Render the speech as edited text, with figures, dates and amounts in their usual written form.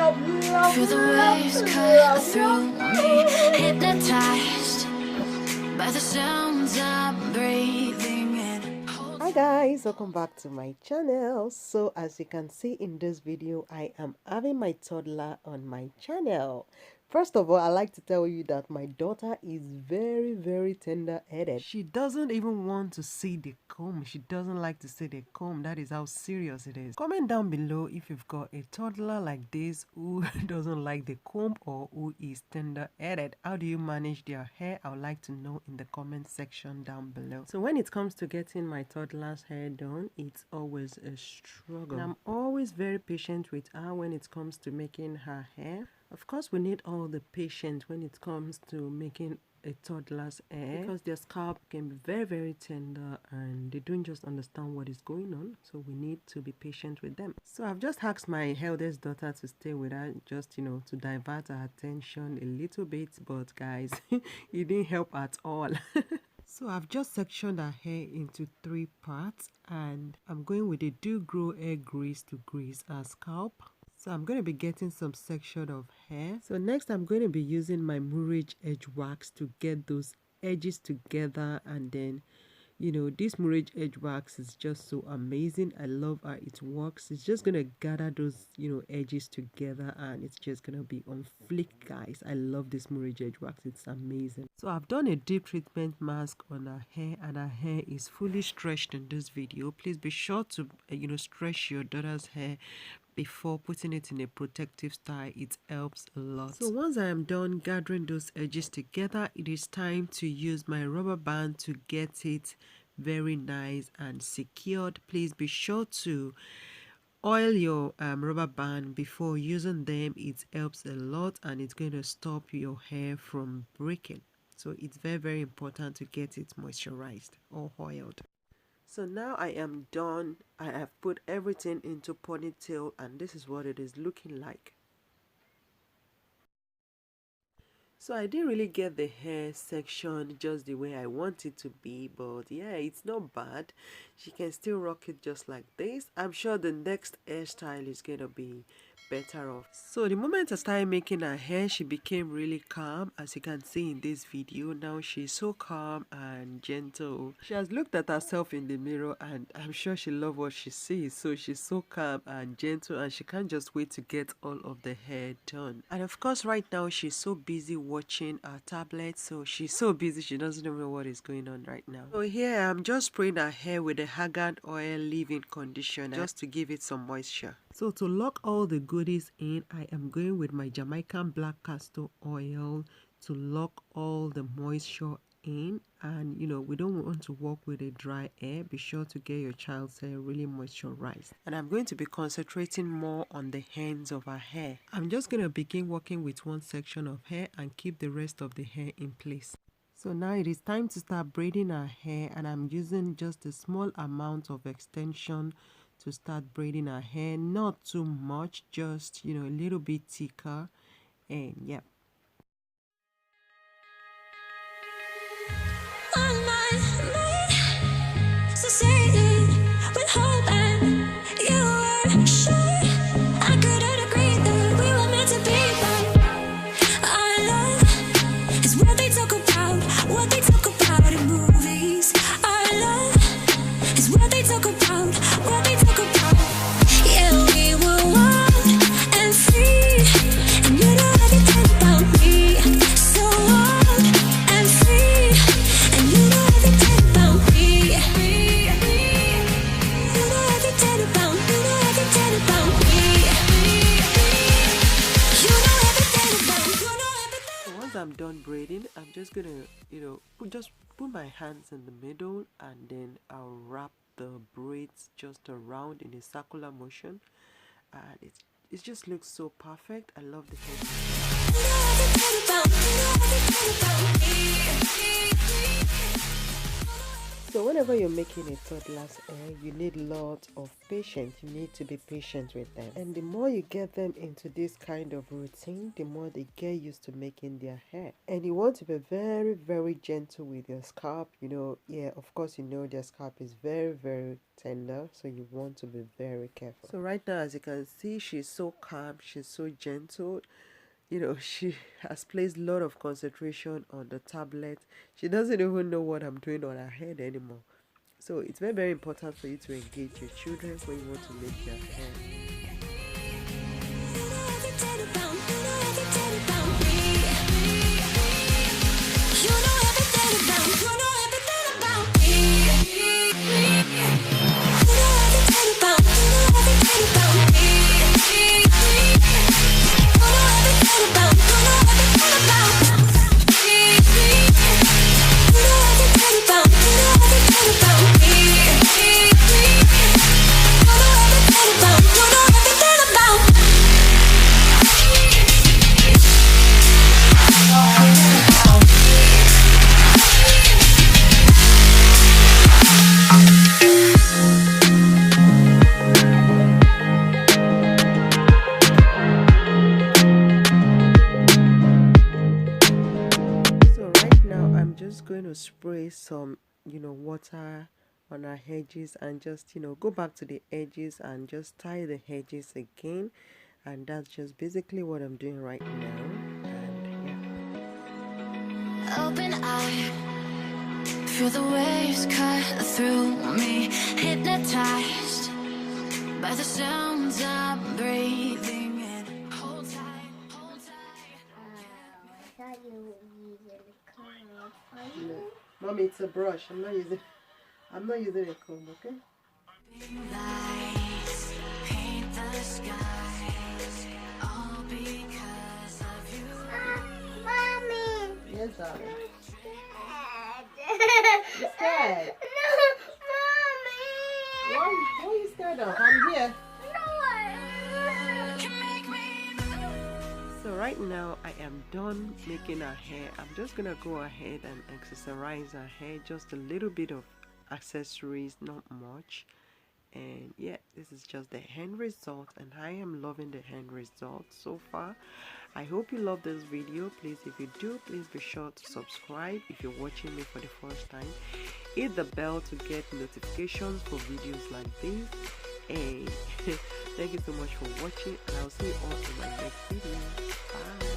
love. Feel the waves cut through me, hypnotized by the sounds I'm breathing in. Hi guys, welcome back to my channel. So as you can see in this video, I am having my toddler on my channel. First of all, I like to tell you that my daughter is very tender-headed. She doesn't even want to see the comb. She doesn't like to see the comb. That is how serious it is. Comment down below if you've got a toddler like this who doesn't like the comb or who is tender-headed. How do you manage their hair? I would like to know in the comment section down below. So when it comes to getting my toddler's hair done, it's always a struggle. And I'm always very patient with her when it comes to making her hair. Of course, we need all the patience when it comes to making a toddler's hair because their scalp can be very tender and they don't just understand what is going on. So we need to be patient with them. So I've just asked my eldest daughter to stay with her, just, you know, to divert her attention a little bit. But guys, it didn't help at all. So I've just sectioned her hair into 3 parts and I'm going with the Do Grow hair grease to grease her scalp. So I'm going to be getting some section of hair. So next I'm going to be using my Murray's edge wax to get those edges together. And then, you know, this Murray's edge wax is just so amazing. I love how it works. It's just going to gather those, you know, edges together and it's just going to be on flick, guys. I love this Murray's edge wax. It's amazing. So I've done a deep treatment mask on her hair and her hair is fully stretched in this video. Please be sure to, you know, stretch your daughter's hair before putting it in a protective style. It helps a lot. So once I am done gathering those edges together, it is time to use my rubber band to get it very nice and secured. Please be sure to oil your rubber band before using them. It helps a lot and it's going to stop your hair from breaking. So it's very important to get it moisturized or oiled. So now I am done. I have put everything into ponytail and this is what it is looking like. So I didn't really get the hair section just the way I want it to be, but yeah, it's not bad. She can still rock it just like this. I'm sure the next hairstyle is gonna be better off. So the moment I started making her hair, she became really calm, as you can see in this video. Now she's so calm and gentle. She has looked at herself in the mirror and I'm sure she loves what she sees. So she's so calm and gentle and she can't just wait to get all of the hair done. And of course right now she's so busy watching her tablet, so she's so busy she doesn't even know what is going on right now. So here I'm just spraying her hair with the Argan Oil leave-in conditioner just to give it some moisture. So to lock all the goodies in, I am going with my Jamaican black castor oil to lock all the moisture in. And you know, we don't want to work with a dry hair. Be sure to get your child's hair really moisturized. And I'm going to be concentrating more on the ends of her hair. I'm just going to begin working with one section of hair and keep the rest of the hair in place. So now it is time to start braiding her hair and I'm using just a small amount of extension to start braiding her hair. Not too much, just, you know, a little bit thicker. And yeah. I'm done braiding, I'm just gonna, you know, just put my hands in the middle and then I'll wrap the braids just around in a circular motion and it just looks so perfect. I love the hair. So whenever you're making a toddler's hair, you need lots of patience. You need to be patient with them. And the more you get them into this kind of routine, the more they get used to making their hair. And you want to be very, very gentle with your scalp. You know, yeah, of course, you know their scalp is very, very tender. So you want to be very careful. So right now, as you can see, she's so calm. She's so gentle. You know, she has placed a lot of concentration on the tablet. She doesn't even know what I'm doing on her head anymore. So it's very, very important for you to engage your children when you want to make their hair. Going to spray some water on our edges and just go back to the edges and just tie the edges again, and that's just basically what I'm doing right now. And yeah, open eye, feel the waves cut through me, hypnotized by the sounds I'm breathing in. Hold tight, hold tight. I thought you were using a comb. no, Mommy, it's a brush. I'm not using a comb, okay? Lights paint the skies, all because of you. Mommy! Yes, darling. I'm scared. You're scared? No, Mommy! Why are you scared of? I'm here. So right now I am done making her hair. I'm just gonna go ahead and accessorize her hair, just a little bit of accessories, not much. And yeah, this is just the end result, and I am loving the end result so far. I hope you love this video. Please, if you do, please be sure to subscribe. If you're watching me for the first time, hit the bell to get notifications for videos like this. And thank you so much for watching, and I'll see you all in my next video. Bye.